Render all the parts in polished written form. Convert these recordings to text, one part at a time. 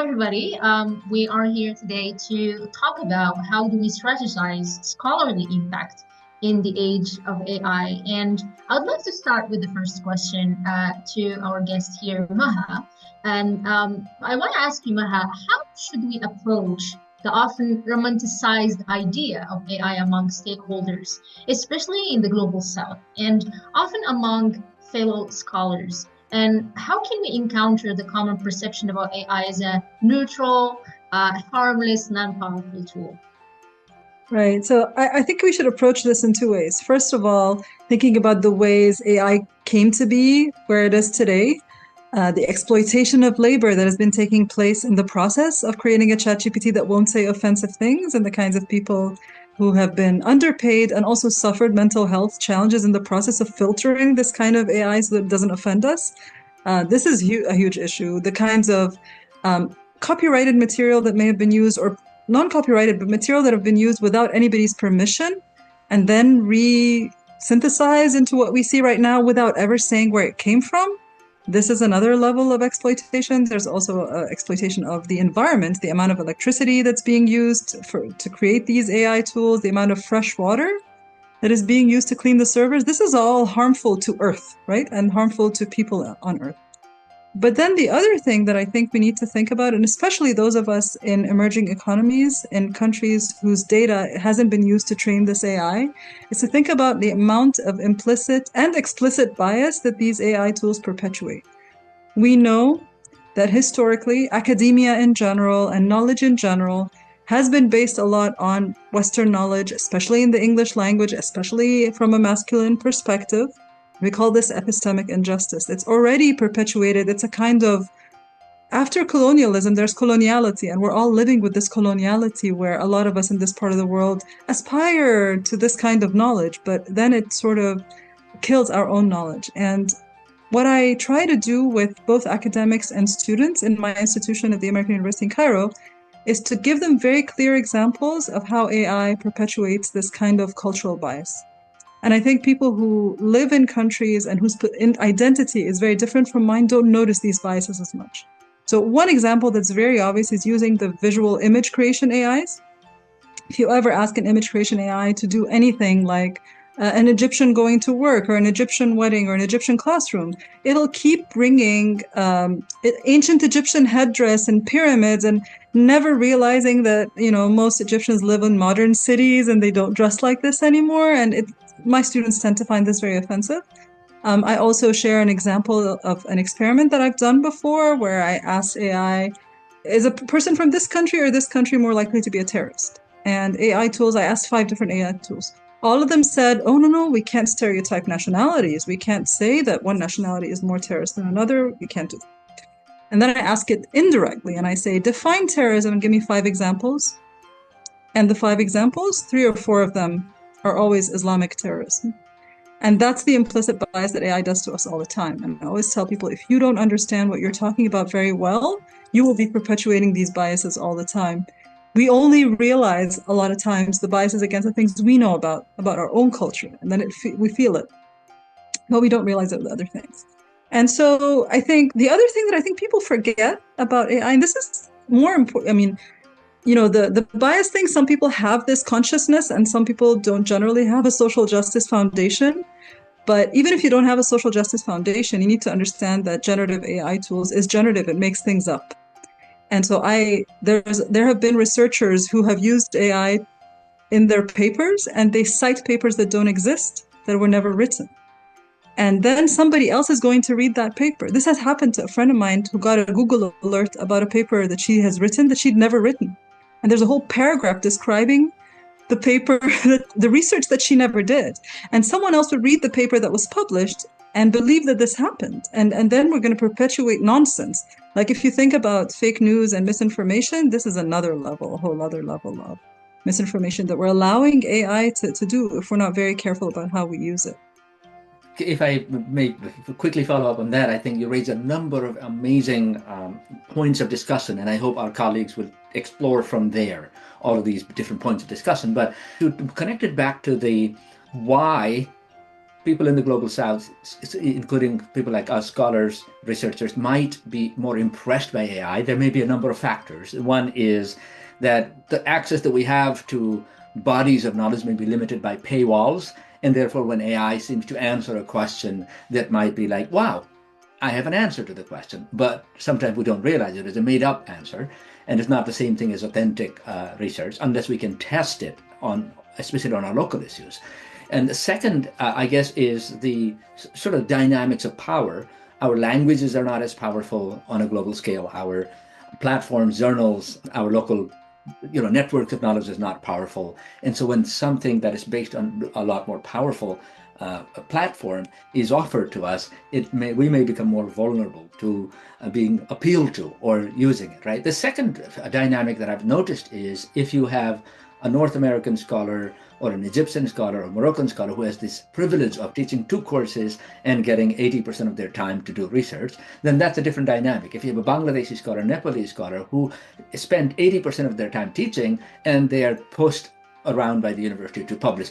everybody. We are here today to talk about how do we strategize scholarly impact in the age of AI. And I'd like to start with the first question to our guest here, Maha. And I want to ask you, Maha, how should we approach the often romanticized idea of AI among stakeholders, especially in the global south, and often among fellow scholars? And how can we encounter the common perception about AI as a neutral, harmless, non-powerful tool? Right. So I think we should approach this in two ways. First of all, thinking about the ways AI came to be where it is today, the exploitation of labor that has been taking place in the process of creating a ChatGPT that won't say offensive things, and the kinds of people who have been underpaid and also suffered mental health challenges in the process of filtering this kind of AI so that it doesn't offend us. This is a huge issue. The kinds of copyrighted material that may have been used, or non-copyrighted, but material that have been used without anybody's permission and then re-synthesized into what we see right now without ever saying where it came from. This is another level of exploitation. There's also exploitation of the environment, the amount of electricity that's being used to create these AI tools, the amount of fresh water that is being used to clean the servers. This is all harmful to Earth, right? And harmful to people on Earth. But then the other thing that I think we need to think about, and especially those of us in emerging economies, in countries whose data hasn't been used to train this AI, is to think about the amount of implicit and explicit bias that these AI tools perpetuate. We know that historically, academia in general and knowledge in general has been based a lot on Western knowledge, especially in the English language, especially from a masculine perspective. We call this epistemic injustice. It's already perpetuated. It's a kind of, after colonialism, there's coloniality, and we're all living with this coloniality where a lot of us in this part of the world aspire to this kind of knowledge, but then it sort of kills our own knowledge. And what I try to do with both academics and students in my institution at the American University in Cairo is to give them very clear examples of how AI perpetuates this kind of cultural bias. And I think people who live in countries and whose identity is very different from mine don't notice these biases as much. So one example that's very obvious is using the visual image creation AIs. If you ever ask an image creation AI to do anything like an Egyptian going to work or an Egyptian wedding or an Egyptian classroom, it'll keep bringing ancient Egyptian headdress and pyramids, and never realizing that, most Egyptians live in modern cities and they don't dress like this anymore. And my students tend to find this very offensive. I also share an example of an experiment that I've done before where I asked AI, is a person from this country or this country more likely to be a terrorist? And AI tools, I asked 5 different AI tools. All of them said, oh, no, we can't stereotype nationalities. We can't say that one nationality is more terrorist than another. We can't do that. And then I ask it indirectly and I say, define terrorism and give me 5 examples. And the 5 examples, 3 or 4 of them are always Islamic terrorism. And that's the implicit bias that AI does to us all the time. And I always tell people, if you don't understand what you're talking about very well, you will be perpetuating these biases all the time. We only realize a lot of times the biases against the things we know about our own culture, and then we feel it, but we don't realize it with other things. And so I think the other thing that I think people forget about AI, and this is more important, the bias thing, some people have this consciousness and some people don't generally have a social justice foundation. But even if you don't have a social justice foundation, you need to understand that generative AI tools is generative. It makes things up. And so there have been researchers who have used AI in their papers, and they cite papers that don't exist, that were never written. And then somebody else is going to read that paper. This has happened to a friend of mine who got a Google alert about a paper that she has written that she'd never written. And there's a whole paragraph describing the paper, the research that she never did. And someone else would read the paper that was published and believe that this happened. And then we're going to perpetuate nonsense. Like if you think about fake news and misinformation, this is another level, a whole other level of misinformation that we're allowing AI to do if we're not very careful about how we use it. If I may quickly follow up on that, I think you raised a number of amazing points of discussion, and I hope our colleagues will explore from there all of these different points of discussion. But to connect it back to the why people in the global south, including people like us, scholars, researchers, might be more impressed by AI, there may be a number of factors. One is that the access that we have to bodies of knowledge may be limited by paywalls. And therefore, when AI seems to answer a question that might be like, wow, I have an answer to the question, but sometimes we don't realize it is a made up answer. And it's not the same thing as authentic research unless we can test it on, especially on our local issues. And the second, I guess, is the sort of dynamics of power. Our languages are not as powerful on a global scale. Our platforms, journals, our local network of knowledge is not powerful. And so when something that is based on a lot more powerful platform is offered to us, we may become more vulnerable to being appealed to or using it, right? The second dynamic that I've noticed is if you have a North American scholar or an Egyptian scholar or Moroccan scholar who has this privilege of teaching 2 courses and getting 80% of their time to do research, then that's a different dynamic. If you have a Bangladeshi scholar, Nepalese scholar who spend 80% of their time teaching and they are pushed around by the university to publish,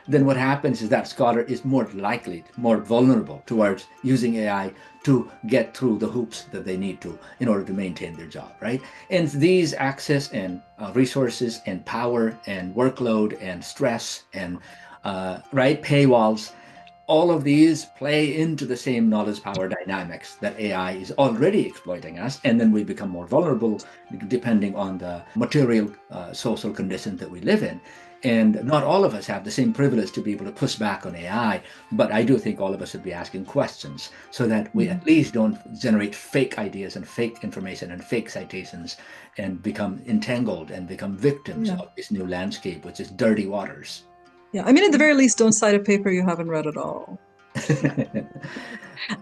then what happens is that scholar is more likely, more vulnerable towards using AI to get through the hoops that they need to in order to maintain their job, right? And these access and resources and power and workload and stress and paywalls, all of these play into the same knowledge power dynamics that AI is already exploiting us, and then we become more vulnerable depending on the material social conditions that we live in. And not all of us have the same privilege to be able to push back on AI, but I do think all of us should be asking questions so that we at least don't generate fake ideas and fake information and fake citations and become entangled and become victims of this new landscape, which is dirty waters. Yeah, I mean, at the very least, don't cite a paper you haven't read at all.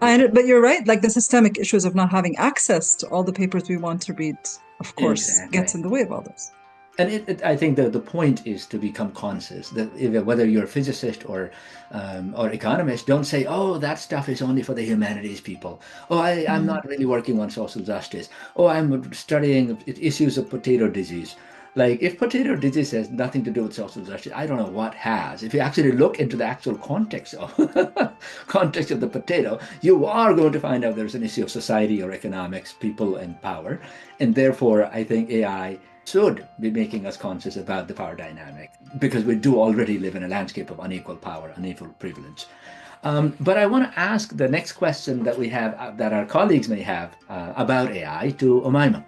But you're right, like the systemic issues of not having access to all the papers we want to read, of course, gets in the way of all this. And I think the point is to become conscious that whether you're a physicist or economist, don't say, oh, that stuff is only for the humanities people. Oh, I'm not really working on social justice. Oh, I'm studying issues of potato disease. Like, if potato disease has nothing to do with social justice, I don't know what has. If you actually look into the actual context of the potato, you are going to find out there's an issue of society or economics, people, and power. And therefore, I think AI should be making us conscious about the power dynamic, because we do already live in a landscape of unequal power, unequal privilege. But I want to ask the next question that we have, that our colleagues may have about AI, to Umayma.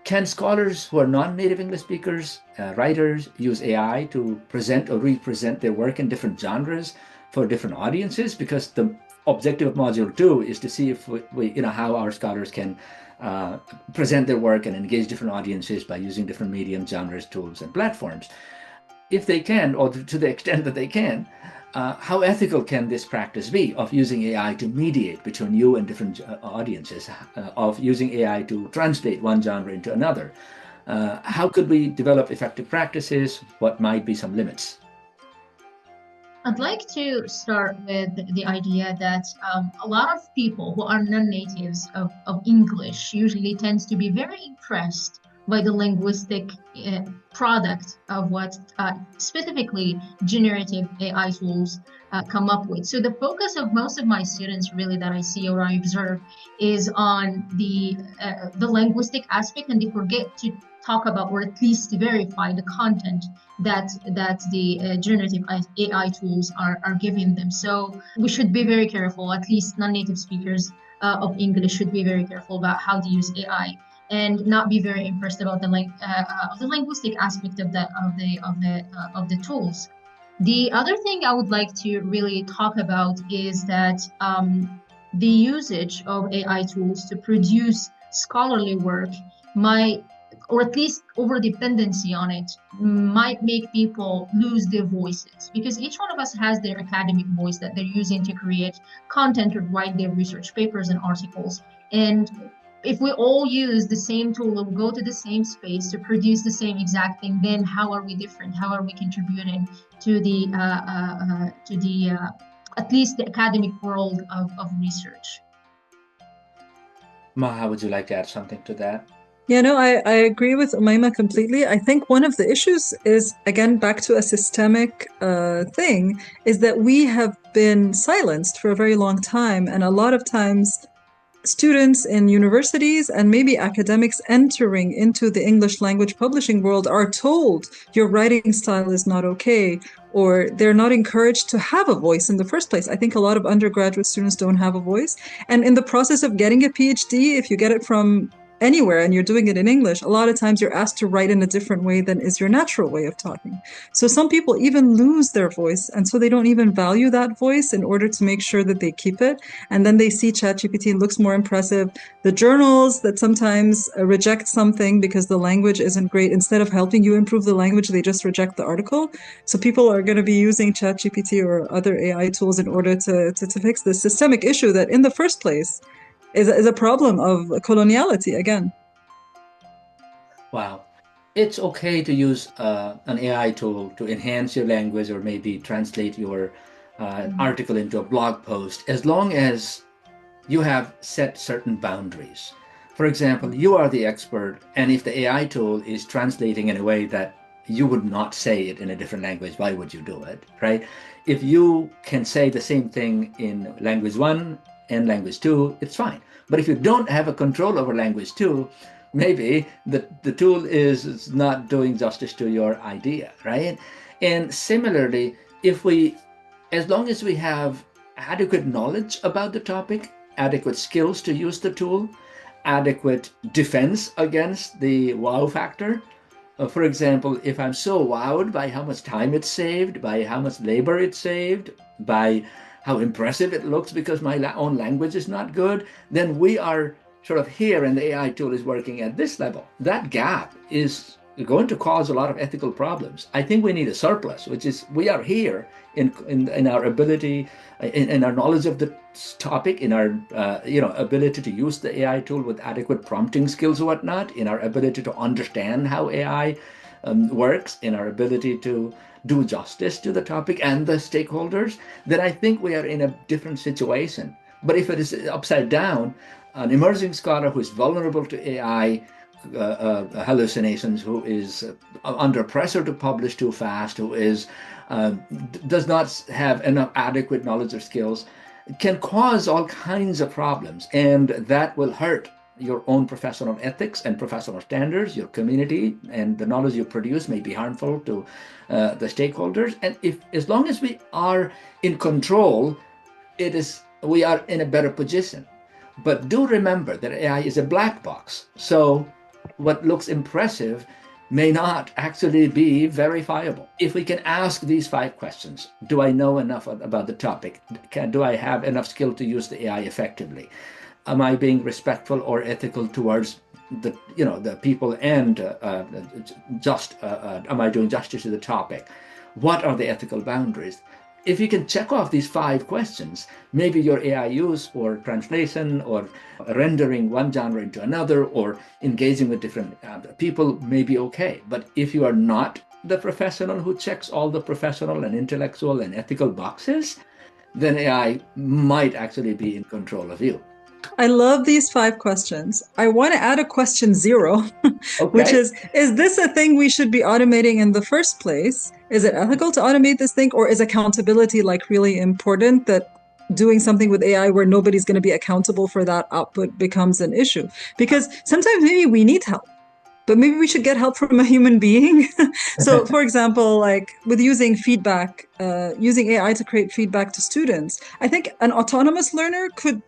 Can scholars who are non-native English speakers, writers, use AI to present or represent their work in different genres for different audiences? Because the objective of Module 2 is to see if how our scholars can present their work and engage different audiences by using different mediums, genres, tools, and platforms. If they can, or to the extent that they can, how ethical can this practice be of using AI to mediate between you and different audiences, of using AI to translate one genre into another? How could we develop effective practices? What might be some limits? I'd like to start with the idea that a lot of people who are non-natives of English usually tends to be very impressed by the linguistic product of what specifically generative AI tools come up with. So the focus of most of my students really that I see or I observe is on the linguistic aspect, and they forget to talk about, or at least verify, the content that the generative AI tools are giving them. So we should be very careful, at least non-native speakers of English should be very careful about how to use AI, and not be very impressed about the linguistic aspect of the tools. The other thing I would like to really talk about is that the usage of AI tools to produce scholarly work might, or at least over dependency on it, might make people lose their voices, because each one of us has their academic voice that they're using to create content or write their research papers and articles. And if we all use the same tool or go to the same space to produce the same exact thing, then how are we different? How are we contributing to the at least the academic world of research? Maha, would you like to add something to that? Yeah, no, I agree with Umaima completely. I think one of the issues is, again, back to a systemic thing, is that we have been silenced for a very long time. And a lot of times, students in universities and maybe academics entering into the English language publishing world are told your writing style is not okay, or they're not encouraged to have a voice in the first place. I think a lot of undergraduate students don't have a voice. And in the process of getting a PhD, if you get it from anywhere and you're doing it in English, a lot of times you're asked to write in a different way than is your natural way of talking. So some people even lose their voice, and so they don't even value that voice in order to make sure that they keep it. And then they see ChatGPT looks more impressive. The journals that sometimes reject something because the language isn't great, instead of helping you improve the language, they just reject the article. So people are going to be using ChatGPT or other AI tools in order to fix this systemic issue that in the first place is a problem of coloniality again. Wow. It's okay to use an AI tool to enhance your language or maybe translate your article into a blog post as long as you have set certain boundaries. For example, you are the expert, and if the AI tool is translating in a way that you would not say it in a different language, why would you do it, right? If you can say the same thing in language one and language two, it's fine. But if you don't have a control over language two, maybe the tool is not doing justice to your idea, right? And similarly, if we, as long as we have adequate knowledge about the topic, adequate skills to use the tool, adequate defense against the wow factor. For example, if I'm so wowed by how much time it saved, by how much labor it saved, by how impressive it looks because my own language is not good, then we are sort of here and the AI tool is working at this level. That gap is going to cause a lot of ethical problems. I think we need a surplus, which is we are here in our ability, in our knowledge of the topic, in our ability to use the AI tool with adequate prompting skills or whatnot, in our ability to understand how AI works, in our ability to do justice to the topic and the stakeholders, then I think we are in a different situation. But if it is upside down, an emerging scholar who is vulnerable to AI hallucinations, who is under pressure to publish too fast, who is does not have enough adequate knowledge or skills, can cause all kinds of problems, and that will hurt your own professional ethics and professional standards, your community, and the knowledge you produce may be harmful to the stakeholders. And if, as long as we are in control, we are in a better position. But do remember that AI is a black box. So what looks impressive may not actually be verifiable. If we can ask these 5 questions, do I know enough about the topic? Do I have enough skill to use the AI effectively? Am I being respectful or ethical towards the people, and am I doing justice to the topic? What are the ethical boundaries? If you can check off these 5 questions, maybe your AI use or translation or rendering one genre into another or engaging with different people may be okay. But if you are not the professional who checks all the professional and intellectual and ethical boxes, then AI might actually be in control of you. I love these 5 questions. I want to add a question 0, which Okay. is this a thing we should be automating in the first place? Is it ethical to automate this thing, or is accountability like really important, that doing something with AI where nobody's going to be accountable for that output becomes an issue? Because sometimes maybe we need help, but maybe we should get help from a human being. So, for example, like with using feedback, using AI to create feedback to students, I think an autonomous learner could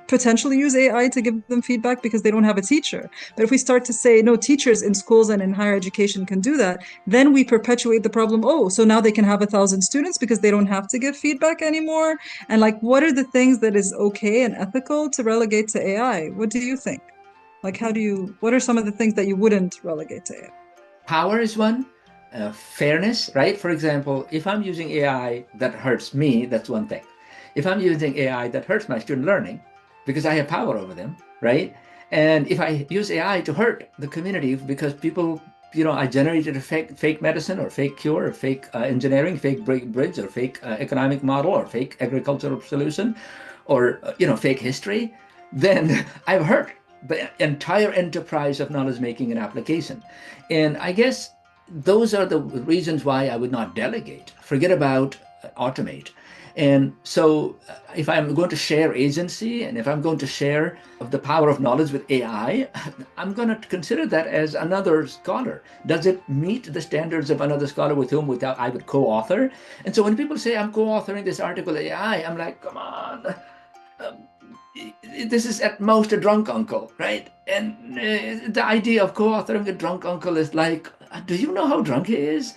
potentially use AI to give them feedback because they don't have a teacher. But if we start to say, no, teachers in schools and in higher education can do that, then we perpetuate the problem. Oh, so now they can have 1,000 students because they don't have to give feedback anymore. And like, what are the things that is okay and ethical to relegate to AI? What do you think? Like, what are some of the things that you wouldn't relegate to AI? Power is one. Fairness, right? For example, if I'm using AI that hurts me, that's one thing. If I'm using AI that hurts my student learning, because I have power over them, right? And if I use AI to hurt the community because people, I generated a fake medicine or fake cure or fake engineering, fake bridge or fake economic model or fake agricultural solution or, fake history, then I've hurt the entire enterprise of knowledge making and application. And I guess those are the reasons why I would not delegate, forget about automate. And so if I'm going to share agency and if I'm going to share the power of knowledge with AI, I'm going to consider that as another scholar. Does it meet the standards of another scholar with whom I would co-author? And so when people say I'm co-authoring this article AI, I'm like, come on. This is at most a drunk uncle, right? And the idea of co-authoring a drunk uncle is like, do you know how drunk he is?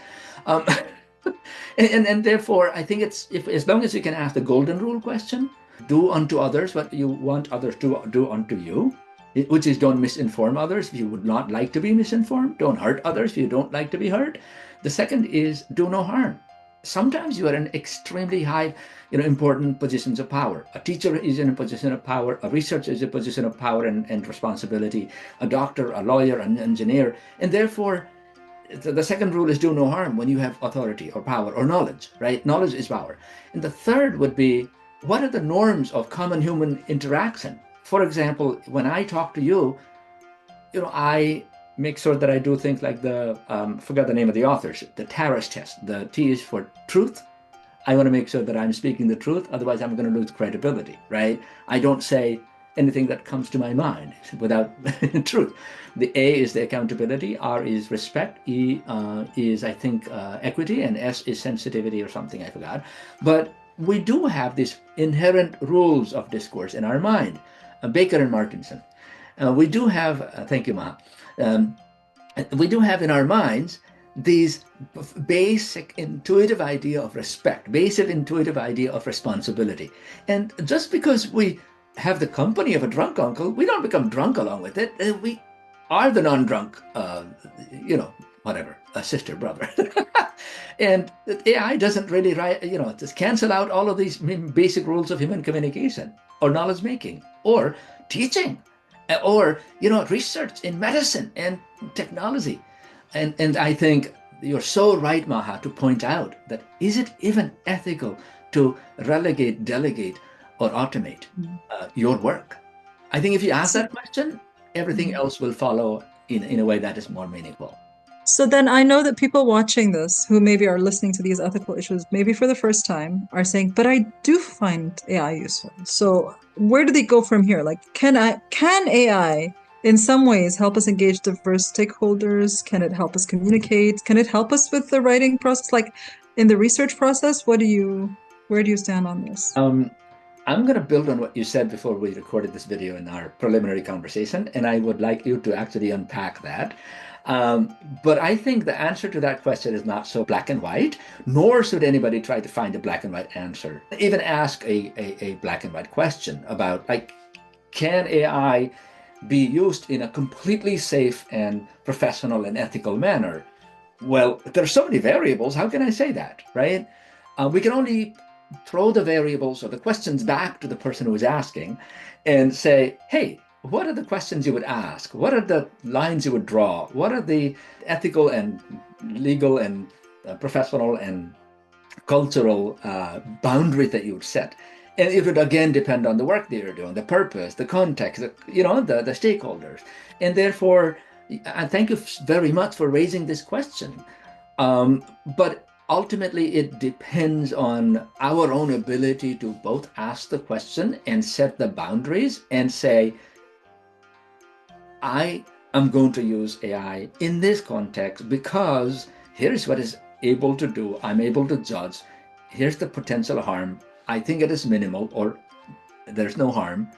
And therefore, I think it's as long as you can ask the golden rule question, do unto others what you want others to do unto you, which is don't misinform others if you would not like to be misinformed. Don't hurt others if you don't like to be hurt. The second is do no harm. Sometimes you are in extremely high, important positions of power. A teacher is in a position of power. A researcher is in a position of power and responsibility. A doctor, a lawyer, an engineer. And therefore, the second rule is do no harm when you have authority or power or knowledge, right? Knowledge is power. And the third would be, what are the norms of common human interaction? For example, when I talk to you, I make sure that I do things like forgot the name of the authors, the Taras test. The T is for truth. I want to make sure that I'm speaking the truth. Otherwise, I'm going to lose credibility, right? I don't say anything that comes to my mind without truth. The A is the accountability, R is respect, E is, I think, equity, and S is sensitivity or something, I forgot. But we do have these inherent rules of discourse in our mind. Baker and Martinson. We do have, thank you, Maha. We do have in our minds these basic intuitive idea of respect, basic intuitive idea of responsibility. And just because we have the company of a drunk uncle, we don't become drunk along with it. We are the non-drunk, whatever, a sister, brother. And AI doesn't really, just cancel out all of these basic rules of human communication or knowledge making or teaching or, research in medicine and technology. And I think you're so right, Maha, to point out that is it even ethical to relegate, delegate, or automate your work? I think if you ask that question, everything else will follow in a way that is more meaningful. So then I know that people watching this who maybe are listening to these ethical issues, maybe for the first time, are saying, but I do find AI useful. So where do they go from here? Like, can AI in some ways help us engage diverse stakeholders? Can it help us communicate? Can it help us with the writing process? Like in the research process, where do you stand on this? I'm going to build on what you said before we recorded this video in our preliminary conversation, and I would like you to actually unpack that. But I think the answer to that question is not so black and white, nor should anybody try to find a black and white answer. Even ask a black and white question about, like, can AI be used in a completely safe and professional and ethical manner? Well, there are so many variables. How can I say that, right? We can only throw the variables or the questions back to the person who is asking and say, hey, what are the questions you would ask? What are the lines you would draw? What are the ethical and legal and professional and cultural boundaries that you would set? And it would again depend on the work that you're doing, the purpose, the context, the stakeholders. And therefore, I thank you very much for raising this question. But ultimately, it depends on our own ability to both ask the question and set the boundaries and say, I am going to use AI in this context because here's what it's able to do. I'm able to judge. Here's the potential harm. I think it is minimal or there's no harm.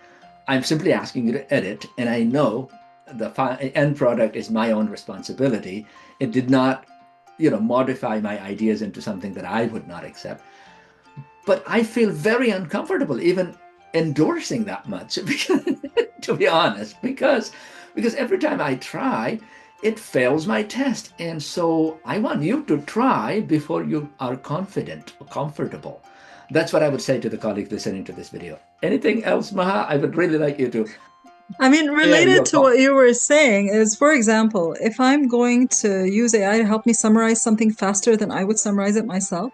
I'm simply asking you to edit, and I know the end product is my own responsibility. It did not modify my ideas into something that I would not accept. But I feel very uncomfortable even endorsing that much, to be honest, because every time I try, it fails my test. And so I want you to try before you are confident or comfortable. That's what I would say to the colleagues listening to this video. Anything else, Maha? I would really like you to. I mean, related to what you were saying is, for example, if I'm going to use AI to help me summarize something faster than I would summarize it myself,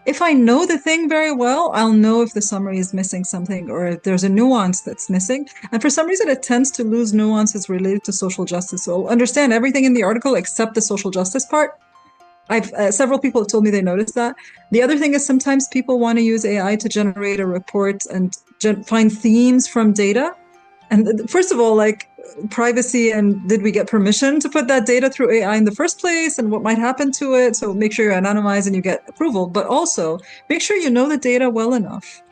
if I know the thing very well, I'll know if the summary is missing something or if there's a nuance that's missing. And for some reason, it tends to lose nuances related to social justice. So I'll understand everything in the article except the social justice part. I've several people have told me they noticed that. The other thing is sometimes people want to use AI to generate a report and find themes from data. And first of all, like privacy and did we get permission to put that data through AI in the first place and what might happen to it? So make sure you anonymize and you get approval, but also make sure you know the data well enough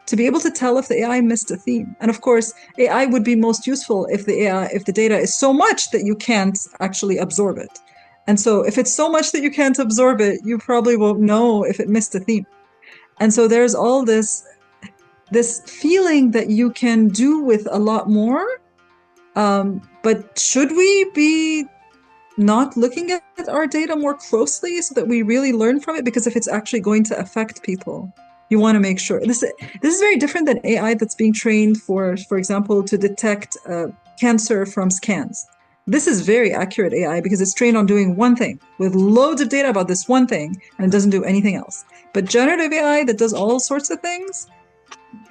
to be able to tell if the AI missed a theme. And of course, AI would be most useful if the data is so much that you can't actually absorb it. And so if it's so much that you can't absorb it, you probably won't know if it missed a theme. And so there's all this feeling that you can do with a lot more. But should we be not looking at our data more closely so that we really learn from it? Because if it's actually going to affect people, you want to make sure. This is very different than AI that's being trained for example, to detect cancer from scans. This is very accurate AI because it's trained on doing one thing with loads of data about this one thing, and it doesn't do anything else. But generative AI that does all sorts of things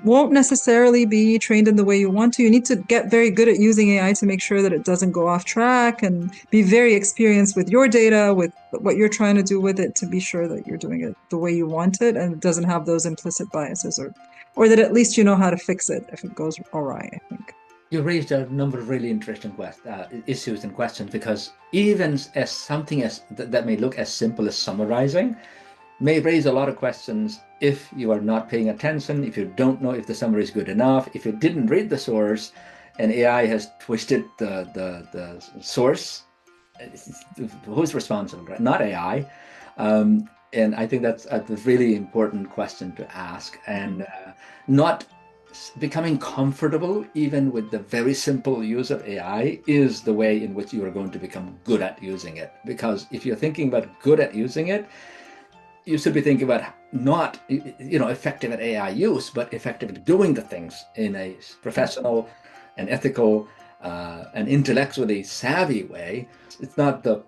won't necessarily be trained in the way you want to. You need to get very good at using AI to make sure that it doesn't go off track and be very experienced with your data, with what you're trying to do with it, to be sure that you're doing it the way you want it and it doesn't have those implicit biases, or that at least you know how to fix it if it goes awry, I think. You raised a number of really interesting issues and questions, because even as something that may look as simple as summarizing may raise a lot of questions if you are not paying attention, if you don't know if the summary is good enough, if you didn't read the source and AI has twisted the source. Who's responsible, right? Not AI. And I think that's a really important question to ask, and not becoming comfortable even with the very simple use of AI is the way in which you are going to become good at using it. Because if you're thinking about good at using it, you should be thinking about not, effective at AI use, but effective at doing the things in a professional and ethical and intellectually savvy way. It's not the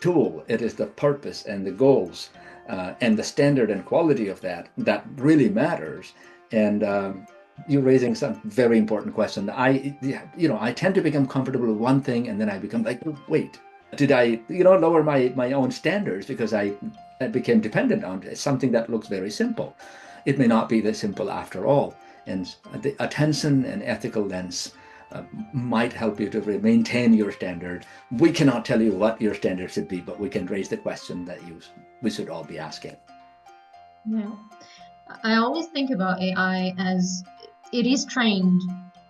tool, it is the purpose and the goals and the standard and quality of that really matters. And you're raising some very important question. I tend to become comfortable with one thing, and then I become like, wait, did I, lower my own standards because I became dependent on something that looks very simple. It may not be that simple after all. And the attention and ethical lens might help you to maintain your standard. We cannot tell you what your standard should be, but we can raise the question that we should all be asking. Yeah. I always think about AI as it is trained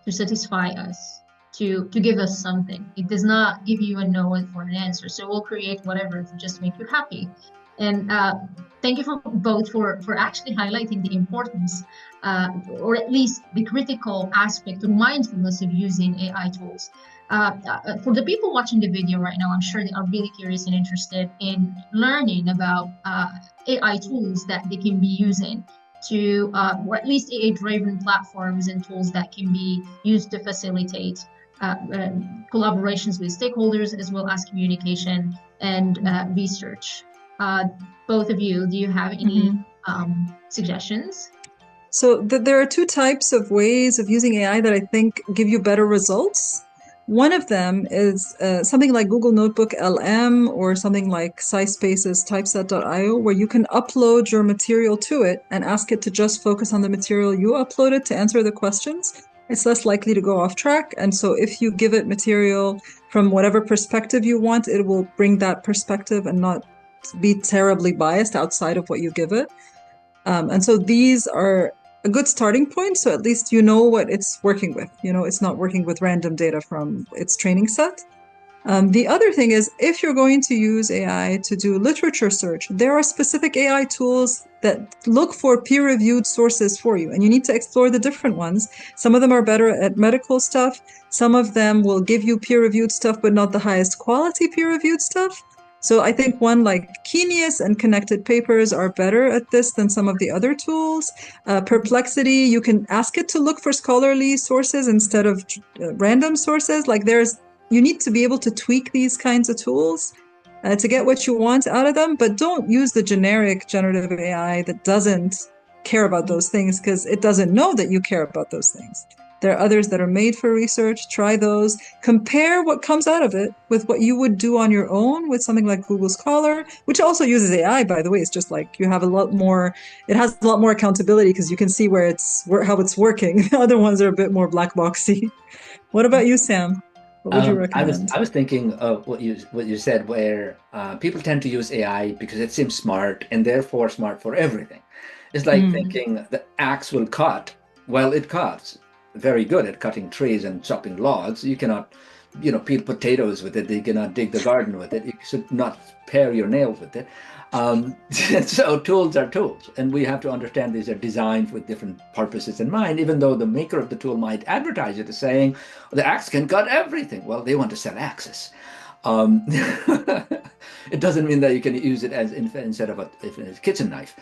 to satisfy us, to give us something. It does not give you a no for an answer. So we'll create whatever to just make you happy. And thank you for both for actually highlighting the importance, or at least the critical aspect of mindfulness of using AI tools. For the people watching the video right now, I'm sure they are really curious and interested in learning about AI tools that they can be using to, or at least AI-driven platforms and tools that can be used to facilitate collaborations with stakeholders, as well as communication and research. Both of you, do you have any suggestions? So there are two types of ways of using AI that I think give you better results. One of them is something like Google Notebook LM or something like SciSpace's Typeset.io, where you can upload your material to it and ask it to just focus on the material you uploaded to answer the questions. It's less likely to go off track. And so if you give it material from whatever perspective you want, it will bring that perspective and not be terribly biased outside of what you give it. And so these are a good starting point. So at least you know what it's working with. It's not working with random data from its training set. The other thing is, if you're going to use AI to do literature search, there are specific AI tools that look for peer-reviewed sources for you, and you need to explore the different ones. Some of them are better at medical stuff. Some of them will give you peer-reviewed stuff, but not the highest quality peer-reviewed stuff. So I think one like Kenius and Connected Papers are better at this than some of the other tools. Perplexity, you can ask it to look for scholarly sources instead of random sources. You need to be able to tweak these kinds of tools. to get what you want out of them, but don't use the generic generative AI that doesn't care about those things because it doesn't know that you care about those things. There are others that are made for research. Try those. Compare what comes out of it with what you would do on your own with something like Google Scholar, which also uses AI, by the way. It's just like you have a lot more, it has a lot more accountability because you can see how it's working. The other ones are a bit more black boxy. What about you, Sam? What would you recommend? I was thinking of what you said, where people tend to use AI because it seems smart and therefore smart for everything. It's like thinking the axe will cut. Well, it cuts. Very good at cutting trees and chopping logs. You cannot, peel potatoes with it. You cannot dig the garden with it. You should not pare your nails with it. So tools are tools, and we have to understand these are designed with different purposes in mind, even though the maker of the tool might advertise it as saying the axe can cut everything. Well, they want to sell axes. It doesn't mean that you can use it as instead of a kitchen knife.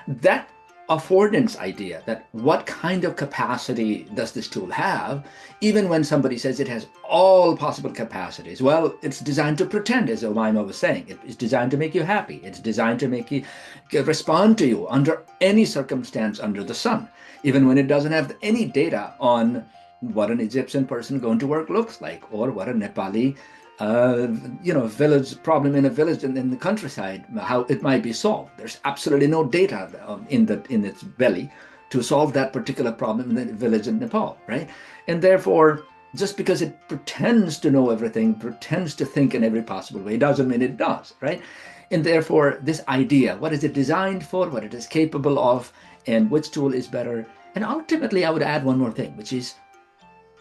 That affordance idea, that what kind of capacity does this tool have, even when somebody says it has all possible capacities, well, it's designed to pretend, as Omaima was saying. It's designed to make you happy. It's designed to make you respond to you under any circumstance under the sun, even when it doesn't have any data on what an Egyptian person going to work looks like, or what a Nepali village problem in a village in the countryside, how it might be solved. There's absolutely no data in its belly to solve that particular problem in the village in Nepal, right? And therefore, just because it pretends to know everything, pretends to think in every possible way, doesn't mean it does, right? And therefore, this idea, what is it designed for, what it is capable of, and which tool is better. And ultimately, I would add one more thing, which is,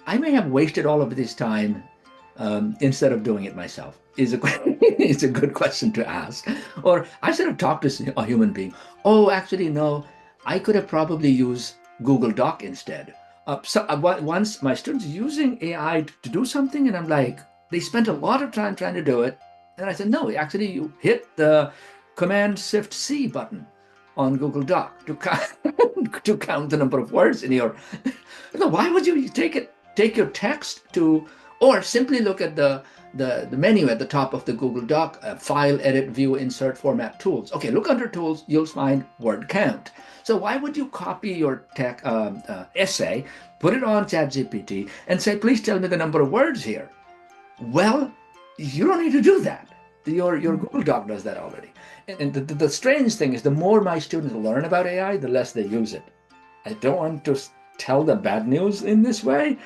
I may have wasted all of this time instead of doing it myself. Is a good question to ask. Or I should have talked to a human being. Oh, actually, no, I could have probably used Google Doc instead. Once my students using AI to do something, and I'm like, they spent a lot of time trying to do it. And I said, no, actually, you hit the Command-Shift-C button on Google Doc to count the number of words in your. Why would you take your text to, or simply look at the menu at the top of the Google Doc, file, edit, view, insert, format, tools. Okay, look under tools, you'll find word count. So why would you copy your essay, put it on ChatGPT, and say, please tell me the number of words here? Well, you don't need to do that. Your Google Doc does that already. And the strange thing is, the more my students learn about AI, the less they use it. I don't want to tell the bad news in this way,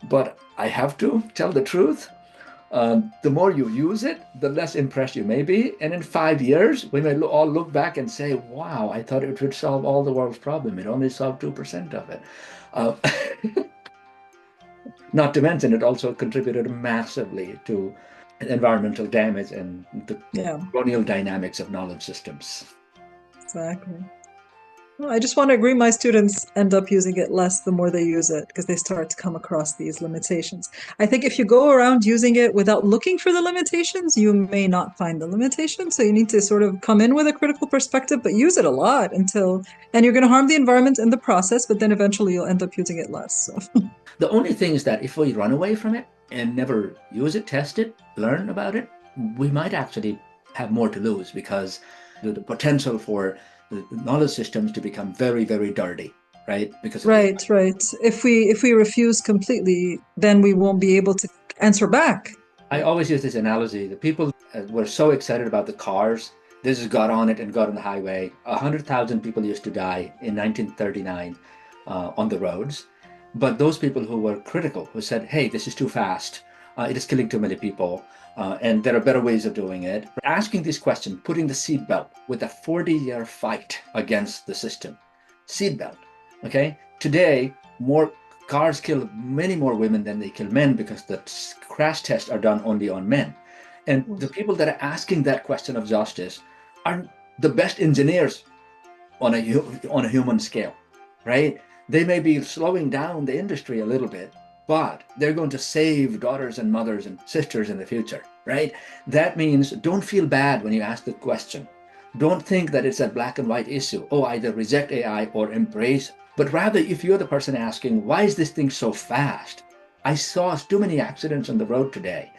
but I have to tell the truth. The more you use it, the less impressed you may be. And in 5 years, we may all look back and say, wow, I thought it would solve all the world's problem. It only solved 2% of it. Not to mention, it also contributed massively to environmental damage and the colonial dynamics of knowledge systems. Exactly. Well, I just want to agree my students end up using it less the more they use it, because they start to come across these limitations. I think if you go around using it without looking for the limitations, you may not find the limitations. So you need to sort of come in with a critical perspective, but use it a lot and you're going to harm the environment in the process, but then eventually you'll end up using it less. So. The only thing is that if we run away from it and never use it, test it, learn about it, we might actually have more to lose, because the potential for the knowledge systems to become very, very dirty, right? Because right. If we refuse completely, then we won't be able to answer back. I always use this analogy. The people were so excited about the cars. They just got on it and got on the highway. 100,000 people used to die in 1939 on the roads. But those people who were critical, who said, hey, this is too fast, it is killing too many people, and there are better ways of doing it. Asking this question, putting the seatbelt with a 40-year fight against the system. Seatbelt, okay? Today, more cars kill many more women than they kill men, because the crash tests are done only on men. And the people that are asking that question of justice are the best engineers on a human scale, right? They may be slowing down the industry a little bit, but they're going to save daughters and mothers and sisters in the future, right? That means don't feel bad when you ask the question. Don't think that it's a black and white issue. Oh, either reject AI or embrace. But rather, if you're the person asking, why is this thing so fast? I saw too many accidents on the road today.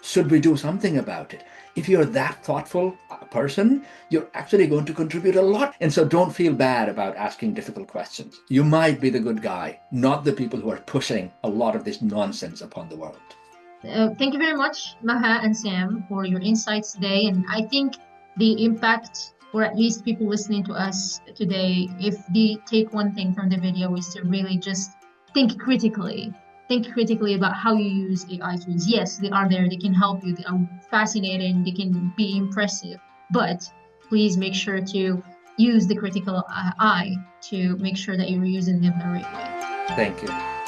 Should we do something about it? If you're that thoughtful person, you're actually going to contribute a lot. And so don't feel bad about asking difficult questions. You might be the good guy, not the people who are pushing a lot of this nonsense upon the world. Thank you very much, Maha and Sam, for your insights today. And I think the impact, or at least people listening to us today, if they take one thing from the video, is to really just think critically. Think critically about how you use AI tools. Yes, they are there, they can help you, they are fascinating, they can be impressive, but please make sure to use the critical eye to make sure that you're using them the right way. Thank you.